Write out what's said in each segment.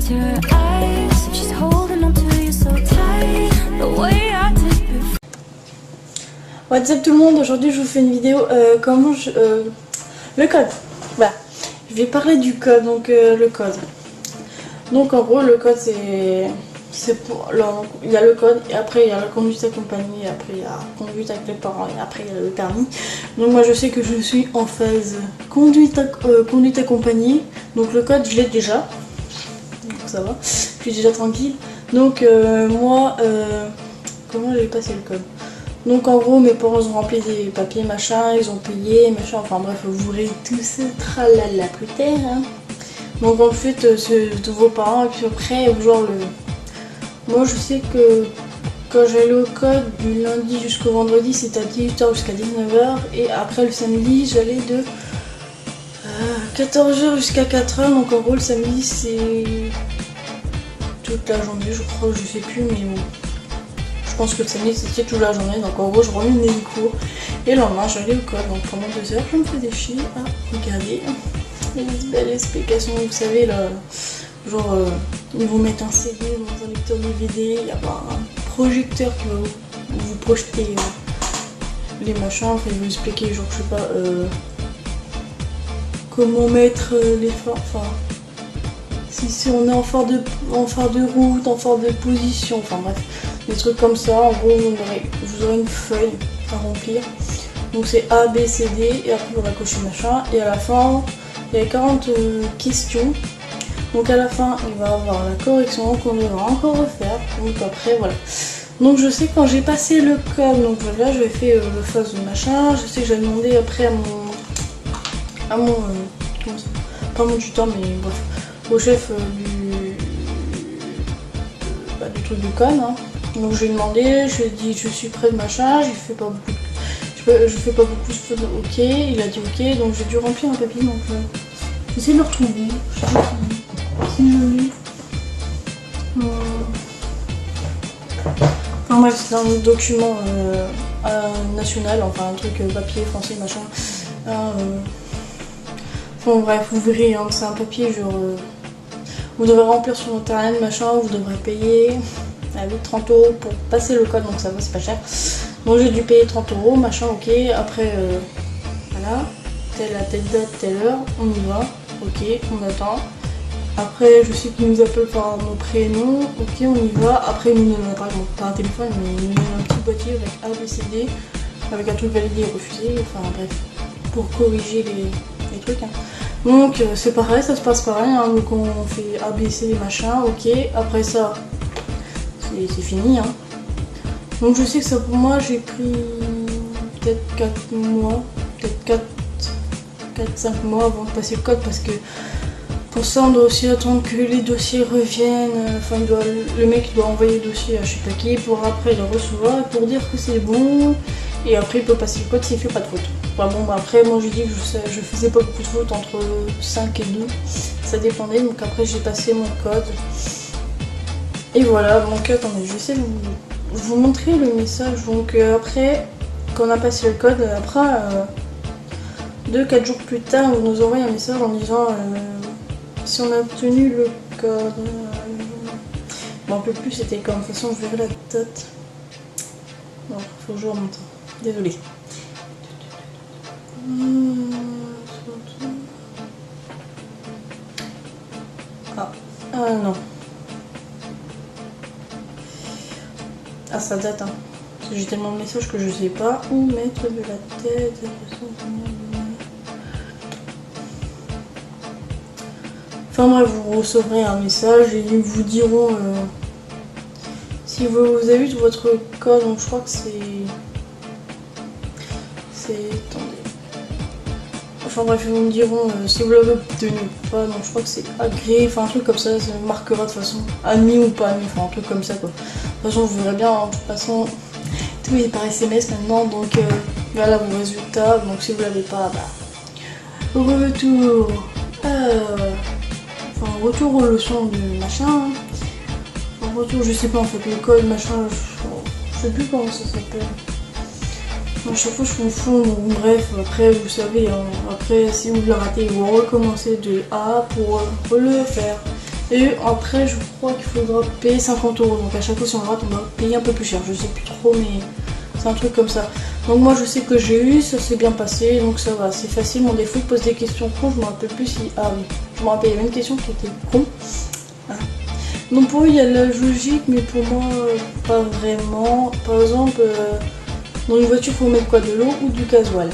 into her eyes. She's holding on to you so tight, the way I did before. What's up tout le monde, aujourd'hui je vous fais une vidéo comment le code. Voilà, je vais parler du code, donc le code. Donc en gros le code c'est pour il y a le code et après il y a la conduite accompagnée, et après il y a la conduite avec les parents et après il y a le permis. Donc moi je sais que je suis en phase conduite accompagnée, donc le code je l'ai déjà, donc ça va, je suis déjà tranquille. Donc moi comment j'ai passé le code? Donc en gros mes parents ont rempli des papiers machin, ils ont payé machin, enfin bref vous verrez tout ce tralala plus tard hein. Donc en fait c'est de vos parents et puis après genre moi je sais que quand j'allais au code du lundi jusqu'au vendredi c'était à 18h jusqu'à 19h et après le samedi j'allais de 14h jusqu'à 4h, donc en gros le samedi c'est toute la journée je crois, je sais plus mais bon. Je pense que le samedi c'était toute la journée, donc en gros je reviens des cours et le lendemain j'allais au code, donc pendant 2 heures je me faisais chier à regarder les belles explications, vous savez là, genre ils vous mettent un CD dans un lecteur DVD, il y a pas un projecteur qui va vous projeter les machins, enfin ils vous expliquer genre je sais pas comment mettre les forts, enfin si on est en phare de route, en phare de position, enfin bref. Des trucs comme ça, en gros vous aurez une feuille à remplir. Donc c'est A, B, C, D et après on va cocher machin. Et à la fin, il y a 40 questions. Donc à la fin, il va y avoir la correction qu'on devra encore refaire. Donc après voilà. Donc je sais que quand j'ai passé le code, donc là j'avais fait le phase de machin. Je sais que j'ai demandé après à mon comment ça, pas mon tuteur mais bref, au chef du truc du code hein. Donc je lui ai demandé, je lui ai dit je suis prêt de machin, je fais pas beaucoup de choses, ok, il a dit ok, donc j'ai dû remplir un papier, donc j'essaie de le retrouver, je sais pas si je l'ai. Enfin bref, c'est un document national, enfin un truc papier français machin. Bon bref, vous verrez, hein, c'est un papier genre vous devrez remplir sur internet machin, vous devrez payer. Avec 30 € pour passer le code, donc ça va, c'est pas cher. Donc j'ai dû payer 30 € machin, ok. Après voilà, telle date, telle heure, on y va, ok, on attend. Après je sais qu'ils nous appellent par nos prénoms, ok, on y va. Après ils nous donnent pas un téléphone, mais ils nous donnent un petit boîtier avec A, B, C, D, avec un truc validé et refusé, enfin bref, pour corriger les trucs hein. Donc c'est pareil, ça se passe pareil hein. Donc on fait A, B, C machin, ok. Après ça c'est fini hein. Donc je sais que ça pour moi j'ai pris peut-être 4 mois, peut-être 4-5 mois avant de passer le code parce que pour ça on doit aussi attendre que les dossiers reviennent, enfin le mec doit envoyer le dossier à je sais pas qui pour après le recevoir pour dire que c'est bon et après il peut passer le code s'il fait pas de faute. Enfin bon après moi j'ai dit que je faisais pas beaucoup de fautes, entre 5 et 2, ça dépendait, donc après j'ai passé mon code. Et voilà, donc attendez, je vais essayer de vous montrer le message. Donc après, quand on a passé le code, après 2-4 jours plus tard, on nous envoie un message en disant si on a obtenu le code. Je m'en rappelle plus c'était quand, de toute façon je verrai la date. Non, faut que je remonte. Désolée. Ah non. Ah ça date hein. Parce que j'ai tellement de messages que je sais pas où mettre de la tête. Enfin bref, vous recevrez un message et ils vous diront si vous avez eu votre code, donc je crois que c'est... Attendez. Enfin bref, ils me diront si vous l'avez obtenu ou pas, donc je crois que c'est agréé, enfin un truc comme ça, ça marquera de toute façon, admis ou pas admis, enfin un truc comme ça quoi. De toute façon vous verrez bien, hein, de toute façon tout est par SMS maintenant, donc voilà vos résultats, donc si vous l'avez pas, bah retour, enfin retour aux leçons de machin, enfin, retour je sais pas en fait, le code machin, je sais plus comment ça s'appelle. À chaque fois je confonds, donc bref, après vous savez, hein, après si vous le ratez, vous recommencez de A pour le faire. Et après, je crois qu'il faudra payer 50 euros. Donc à chaque fois, si on rate, on doit payer un peu plus cher. Je sais plus trop, mais c'est un truc comme ça. Donc moi, je sais que j'ai eu, ça s'est bien passé. Donc ça va, c'est facile. Mon défaut, il pose des questions cons. Je me rappelle plus si... Ah oui, je me rappelle, il y avait une question qui était con. Ah. Donc pour eux, il y a la logique, mais pour moi, pas vraiment. Par exemple, dans une voiture, il faut mettre quoi? De l'eau ou du gasoil?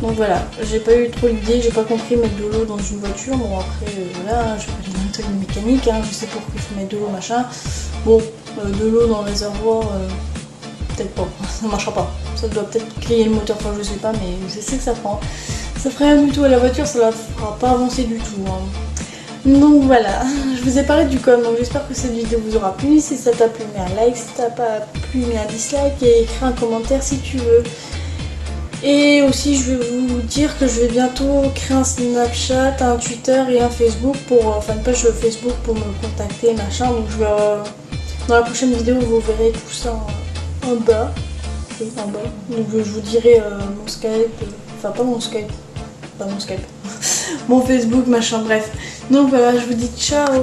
Donc voilà, j'ai pas eu trop l'idée, j'ai pas compris mettre de l'eau dans une voiture. Bon après, voilà, je vais pas aller dans le truc de mécanique, hein, je sais pourquoi il faut mettre de l'eau, machin. Bon, de l'eau dans le réservoir, peut-être pas, ça marchera pas. Ça doit peut-être griller le moteur, enfin je sais pas, mais je sais que ça prend. Ça ferait rien du tout à la voiture, ça la fera pas avancer du tout. Hein. Donc voilà, je vous ai parlé du com, donc j'espère que cette vidéo vous aura plu. Si ça t'a plu, mets un like, si ça t'a pas plu, mets un dislike et écris un commentaire si tu veux. Et aussi je vais vous dire que je vais bientôt créer un Snapchat, un Twitter et un Facebook enfin une page Facebook pour me contacter machin. Donc je vais dans la prochaine vidéo vous verrez tout ça en bas. Oui, en bas. Donc je vous dirai mon Skype, enfin pas mon Skype, pas mon Skype, mon Facebook machin bref. Donc voilà, je vous dis ciao.